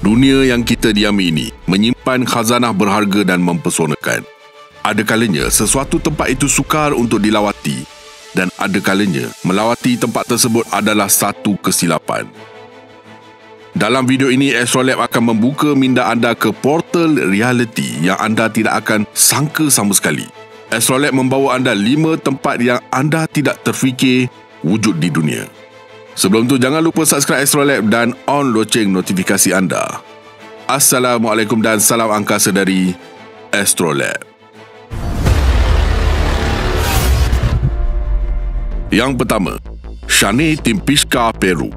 Dunia yang kita diami ini menyimpan khazanah berharga dan mempesonakan. Ada kalanya sesuatu tempat itu sukar untuk dilawati dan ada kalanya melawati tempat tersebut adalah satu kesilapan. Dalam video ini, Astrolab akan membuka minda anda ke portal reality yang anda tidak akan sangka sama sekali. Astrolab membawa anda 5 tempat yang anda tidak terfikir wujud di dunia. Sebelum tu, jangan lupa subscribe Astrolab dan on loceng notifikasi anda. Assalamualaikum dan salam angkasa dari Astrolab. Yang pertama, Shane Timpishka, Peru.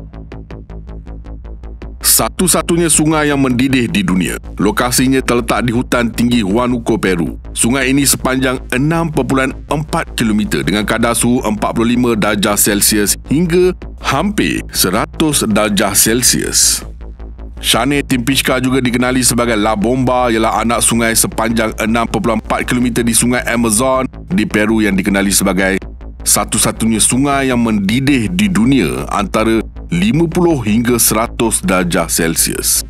Satu-satunya sungai yang mendidih di dunia. Lokasinya terletak di hutan tinggi Huánuco, Peru. Sungai ini sepanjang 6.4 km dengan kadar suhu 45 darjah Celsius hingga hampir 100 darjah Celsius. Shane Timpishka juga dikenali sebagai La Bomba, ialah anak sungai sepanjang 6.4 km di sungai Amazon di Peru yang dikenali sebagai satu-satunya sungai yang mendidih di dunia antara 50 hingga 100 darjah Celsius.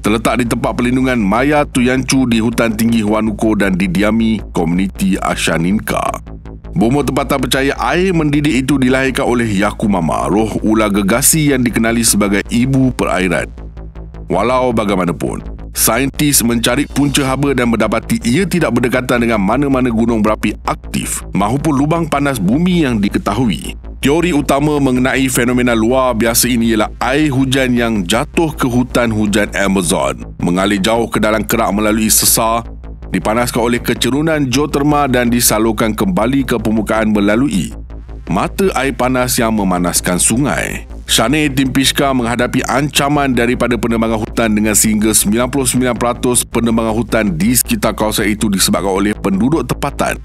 Terletak di tempat perlindungan Maya Tuyancu di hutan tinggi Huánuco dan didiami komuniti Ashaninka. Bomo tempatan percaya air mendidih itu dilahirkan oleh Yakumama, roh ular gegasi yang dikenali sebagai ibu perairan. Walau bagaimanapun, saintis mencari punca haba dan mendapati ia tidak berdekatan dengan mana-mana gunung berapi aktif maupun lubang panas bumi yang diketahui. Teori utama mengenai fenomena luar biasa ini ialah air hujan yang jatuh ke hutan hujan Amazon, mengalir jauh ke dalam kerak melalui sesar, dipanaskan oleh kecerunan geoterma dan disalurkan kembali ke permukaan melalui mata air panas yang memanaskan sungai. Shane Timpishka menghadapi ancaman daripada penebangan hutan dengan sehingga 99% penebangan hutan di sekitar kawasan itu disebabkan oleh penduduk tempatan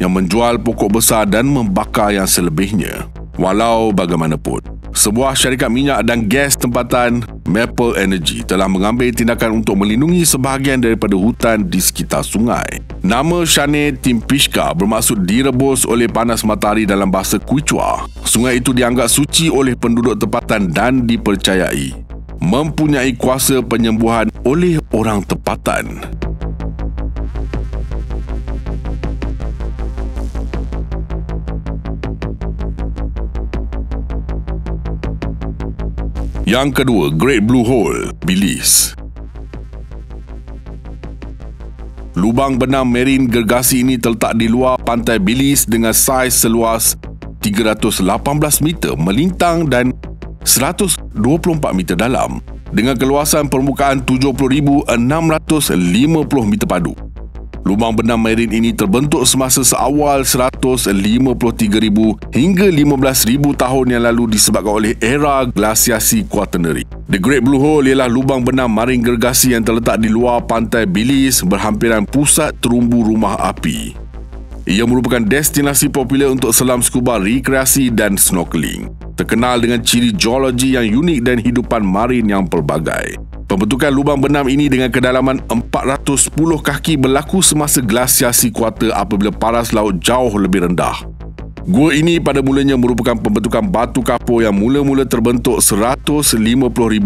yang menjual pokok besar dan membakar yang selebihnya. Walau bagaimanapun, sebuah syarikat minyak dan gas tempatan, Maple Energy, telah mengambil tindakan untuk melindungi sebahagian daripada hutan di sekitar sungai. Nama Shane Timpishka bermaksud direbus oleh panas matahari dalam bahasa Quechua. Sungai itu dianggap suci oleh penduduk tempatan dan dipercayai mempunyai kuasa penyembuhan oleh orang tempatan. Yang kedua, Great Blue Hole, Belize. Lubang benam marin gergasi ini terletak di luar pantai Belize dengan saiz seluas 318 meter melintang dan 124 meter dalam dengan keluasan permukaan 70,650 meter padu. Lubang benam marin ini terbentuk semasa seawal 153,000 hingga 15,000 tahun yang lalu disebabkan oleh era glasiasi Quaternary. The Great Blue Hole ialah lubang benam marin gergasi yang terletak di luar pantai Belize berhampiran pusat terumbu rumah api. Ia merupakan destinasi popular untuk selam scuba rekreasi dan snorkeling. Terkenal dengan ciri geologi yang unik dan hidupan marin yang pelbagai. Pembentukan lubang benam ini dengan kedalaman 410 kaki berlaku semasa glasiasi kuarter apabila paras laut jauh lebih rendah. Gua ini pada mulanya merupakan pembentukan batu kapur yang mula-mula terbentuk 150,000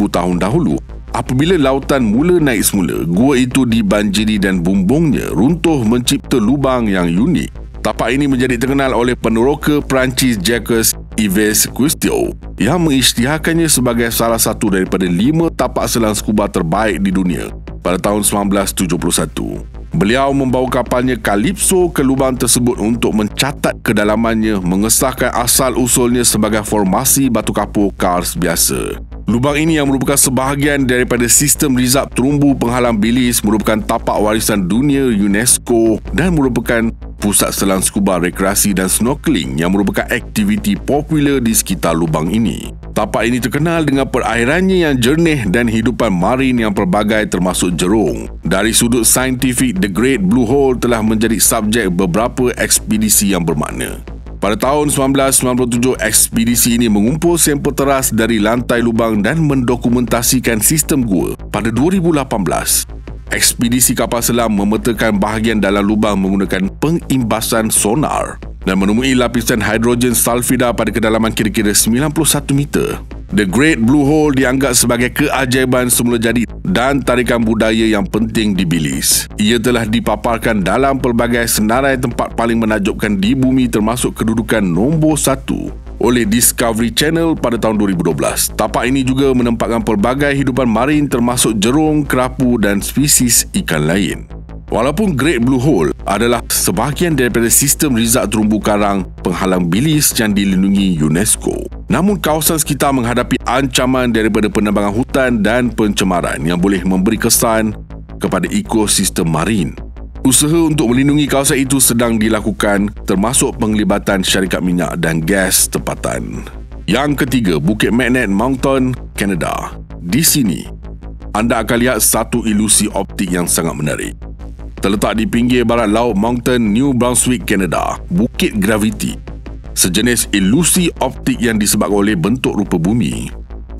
tahun dahulu. Apabila lautan mula naik semula, gua itu dibanjiri dan bumbungnya runtuh mencipta lubang yang unik. Tapak ini menjadi terkenal oleh peneroka Perancis Jacques Yves Cousteau yang mengisytiharkannya sebagai salah satu daripada 5 tapak selam scuba terbaik di dunia pada tahun 1971. Beliau membawa kapalnya Calypso ke lubang tersebut untuk mencatat kedalamannya, mengesahkan asal-usulnya sebagai formasi batu kapur kars biasa. Lubang ini yang merupakan sebahagian daripada sistem rizab terumbu penghalang Belize merupakan tapak warisan dunia UNESCO dan merupakan pusat selam scuba rekreasi dan snorkeling yang merupakan aktiviti popular di sekitar lubang ini. Tapak ini terkenal dengan perairannya yang jernih dan hidupan marin yang pelbagai termasuk jerung. Dari sudut saintifik, The Great Blue Hole telah menjadi subjek beberapa ekspedisi yang bermakna. Pada tahun 1997, ekspedisi ini mengumpul sampel teras dari lantai lubang dan mendokumentasikan sistem gua. Pada 2018, ekspedisi kapal selam memetakan bahagian dalam lubang menggunakan pengimbasan sonar dan menemui lapisan hidrogen sulfida pada kedalaman kira-kira 91 meter. The Great Blue Hole dianggap sebagai keajaiban semula jadi dan tarikan budaya yang penting di Belize. Ia telah dipaparkan dalam pelbagai senarai tempat paling menakjubkan di bumi termasuk kedudukan nombor 1 oleh Discovery Channel pada tahun 2012. Tapak ini juga menempatkan pelbagai hidupan marin termasuk jerung, kerapu dan spesies ikan lain. Walaupun Great Blue Hole adalah sebahagian daripada sistem rizak terumbu karang penghalang Belize yang dilindungi UNESCO, namun kawasan sekitar menghadapi ancaman daripada penebangan hutan dan pencemaran yang boleh memberi kesan kepada ekosistem marin. Usaha untuk melindungi kawasan itu sedang dilakukan termasuk penglibatan syarikat minyak dan gas tempatan. Yang ketiga, Bukit Magnet Mountain, Kanada. Di sini, anda akan lihat satu ilusi optik yang sangat menarik. Terletak di pinggir barat laut Mountain, New Brunswick, Kanada, Bukit Graviti, sejenis ilusi optik yang disebabkan oleh bentuk rupa bumi.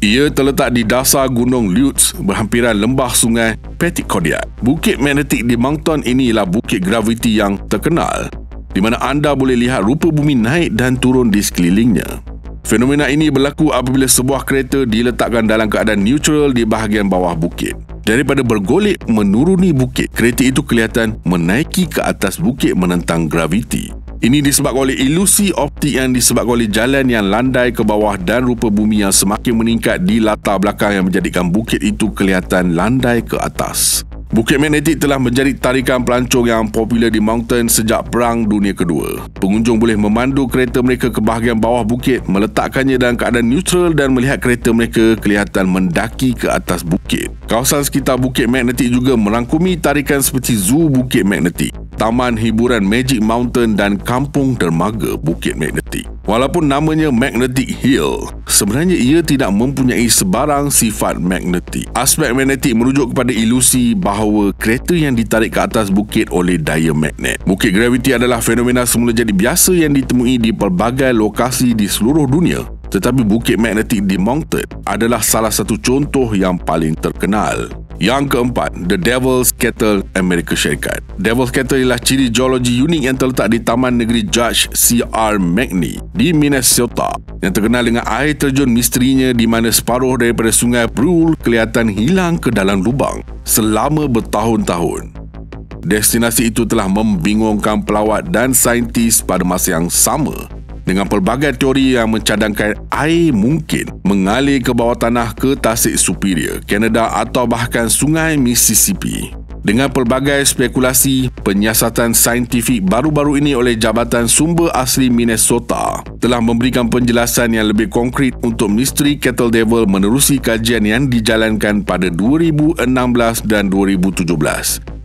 Ia terletak di dasar Gunung Lutz berhampiran lembah sungai Petitcordiat. Bukit magnetik di Mountain ini ialah bukit graviti yang terkenal, di mana anda boleh lihat rupa bumi naik dan turun di sekelilingnya. Fenomena ini berlaku apabila sebuah kereta diletakkan dalam keadaan neutral di bahagian bawah bukit. Daripada bergolek menuruni bukit, kereta itu kelihatan menaiki ke atas bukit menentang graviti. Ini disebabkan oleh ilusi optik yang disebabkan oleh jalan yang landai ke bawah dan rupa bumi yang semakin meningkat di latar belakang yang menjadikan bukit itu kelihatan landai ke atas. Bukit magnetik telah menjadi tarikan pelancong yang popular di Mountain sejak Perang Dunia Kedua. Pengunjung boleh memandu kereta mereka ke bahagian bawah bukit, meletakkannya dalam keadaan neutral dan melihat kereta mereka kelihatan mendaki ke atas bukit. Kawasan sekitar Bukit Magnetik juga merangkumi tarikan seperti Zoo Bukit Magnetik, Taman Hiburan Magic Mountain dan Kampung Dermaga Bukit Magnetik. Walaupun namanya Magnetic Hill, sebenarnya ia tidak mempunyai sebarang sifat magnetik. Aspek magnetik merujuk kepada ilusi bahawa kereta yang ditarik ke atas bukit oleh daya magnet. Bukit graviti adalah fenomena semula jadi biasa yang ditemui di pelbagai lokasi di seluruh dunia. Tetapi bukit magnetik di Mountain adalah salah satu contoh yang paling terkenal. Yang keempat, The Devil's Kettle, Amerika Syarikat. Devil's Kettle ialah ciri geologi unik yang terletak di Taman Negeri Judge C.R. McNee di Minnesota, yang terkenal dengan air terjun misterinya di mana separuh daripada sungai Brule kelihatan hilang ke dalam lubang selama bertahun-tahun. Destinasi itu telah membingungkan pelawat dan saintis pada masa yang sama, dengan pelbagai teori yang mencadangkan air mungkin mengalir ke bawah tanah ke Tasik Superior, Kanada atau bahkan Sungai Mississippi. Dengan pelbagai spekulasi, penyiasatan saintifik baru-baru ini oleh Jabatan Sumber Asli Minnesota telah memberikan penjelasan yang lebih konkret untuk misteri Kettle Devil menerusi kajian yang dijalankan pada 2016 dan 2017.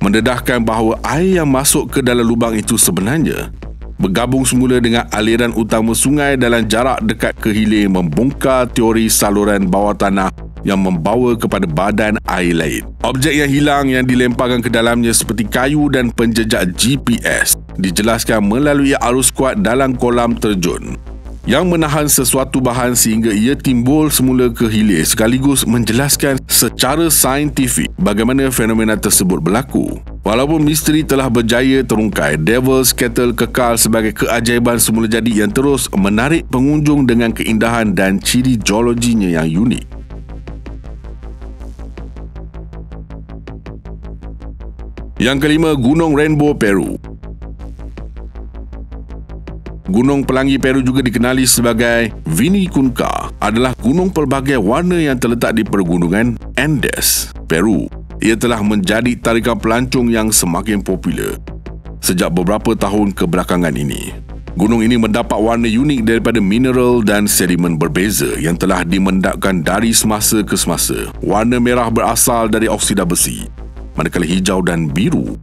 Mendedahkan bahawa air yang masuk ke dalam lubang itu sebenarnya bergabung semula dengan aliran utama sungai dalam jarak dekat ke hilir, membongkar teori saluran bawah tanah yang membawa kepada badan air lain. Objek yang hilang yang dilemparkan ke dalamnya seperti kayu dan penjejak GPS dijelaskan melalui arus kuat dalam kolam terjun yang menahan sesuatu bahan sehingga ia timbul semula ke hilir, sekaligus menjelaskan secara saintifik bagaimana fenomena tersebut berlaku. Walaupun misteri telah berjaya terungkai, Devil's Kettle kekal sebagai keajaiban semula jadi yang terus menarik pengunjung dengan keindahan dan ciri geologinya yang unik. Yang kelima, Gunung Rainbow, Peru. Gunung Pelangi Peru juga dikenali sebagai Vinicunca, adalah gunung pelbagai warna yang terletak di pergunungan Andes, Peru. Ia telah menjadi tarikan pelancong yang semakin popular sejak beberapa tahun kebelakangan ini. Gunung ini mendapat warna unik daripada mineral dan sedimen berbeza yang telah dimendapkan dari semasa ke semasa. Warna merah berasal dari oksida besi, manakala hijau dan biru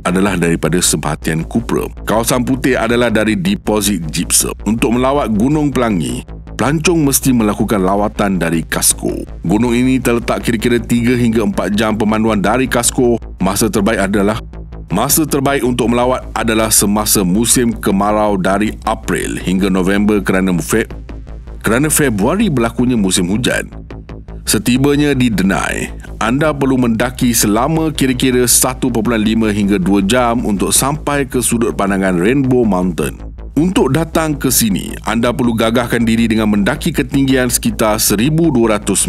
adalah daripada seperhatian kupra. Kawasan putih adalah dari deposit gypsum. Untuk melawat Gunung Pelangi, pelancong mesti melakukan lawatan dari Casco. Gunung ini terletak kira-kira 3 hingga 4 jam pemanduan dari Casco. Masa terbaik untuk melawat adalah semasa musim kemarau dari April hingga November kerana Februari berlakunya musim hujan. Setibanya di Denai, anda perlu mendaki selama kira-kira 1.5 hingga 2 jam untuk sampai ke sudut pandangan Rainbow Mountain. Untuk datang ke sini, anda perlu gagahkan diri dengan mendaki ketinggian sekitar 1,200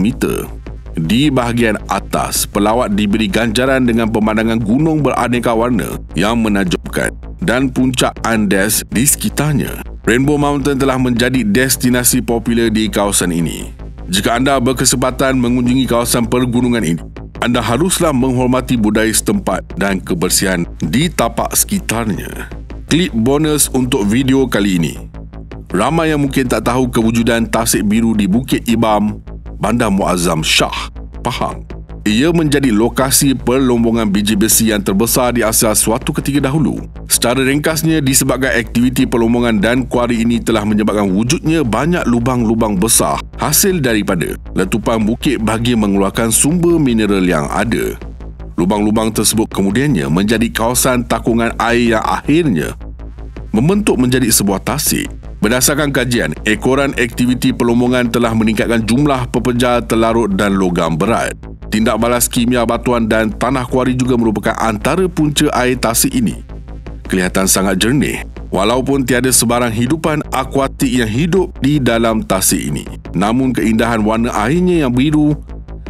meter. Di bahagian atas, pelawat diberi ganjaran dengan pemandangan gunung beraneka warna yang menakjubkan dan puncak Andes di sekitarnya. Rainbow Mountain telah menjadi destinasi popular di kawasan ini. Jika anda berkesempatan mengunjungi kawasan pergunungan ini, anda haruslah menghormati budaya setempat dan kebersihan di tapak sekitarnya. Klip bonus untuk video kali ini. Ramai yang mungkin tak tahu kewujudan tasik biru di Bukit Ibam, Bandar Muazzam Shah, Pahang. Ia menjadi lokasi perlombongan biji besi yang terbesar di Asia suatu ketika dahulu. Secara ringkasnya, disebabkan aktiviti perlombongan dan kuari ini telah menyebabkan wujudnya banyak lubang-lubang besar hasil daripada letupan bukit bagi mengeluarkan sumber mineral yang ada. Lubang-lubang tersebut kemudiannya menjadi kawasan takungan air yang akhirnya membentuk menjadi sebuah tasik. Berdasarkan kajian, ekoran aktiviti perlombongan telah meningkatkan jumlah pepejar telarut dan logam berat. Tindak balas kimia batuan dan tanah kuari juga merupakan antara punca air tasik ini. Kelihatan sangat jernih, walaupun tiada sebarang hidupan akuatik yang hidup di dalam tasik ini. Namun keindahan warna airnya yang biru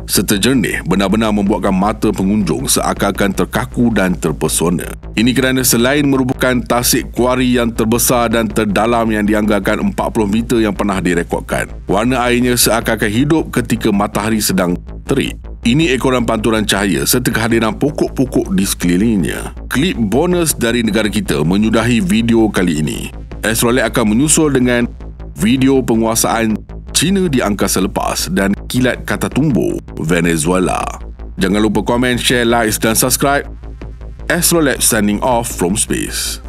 serta jernih benar-benar membuatkan mata pengunjung seakan-akan terkaku dan terpesona. Ini kerana selain merupakan tasik kuari yang terbesar dan terdalam yang dianggarkan 40 meter yang pernah direkodkan, warna airnya seakan-akan hidup ketika matahari sedang terik. Ini ekoran pantulan cahaya serta kehadiran pokok-pokok di sekelilingnya. Klip bonus dari negara kita menyudahi video kali ini. Astrolab akan menyusul dengan video penguasaan China di angkasa lepas dan kilat kata tumbuh Venezuela. Jangan lupa komen, share, like dan subscribe. Astrolab signing off from space.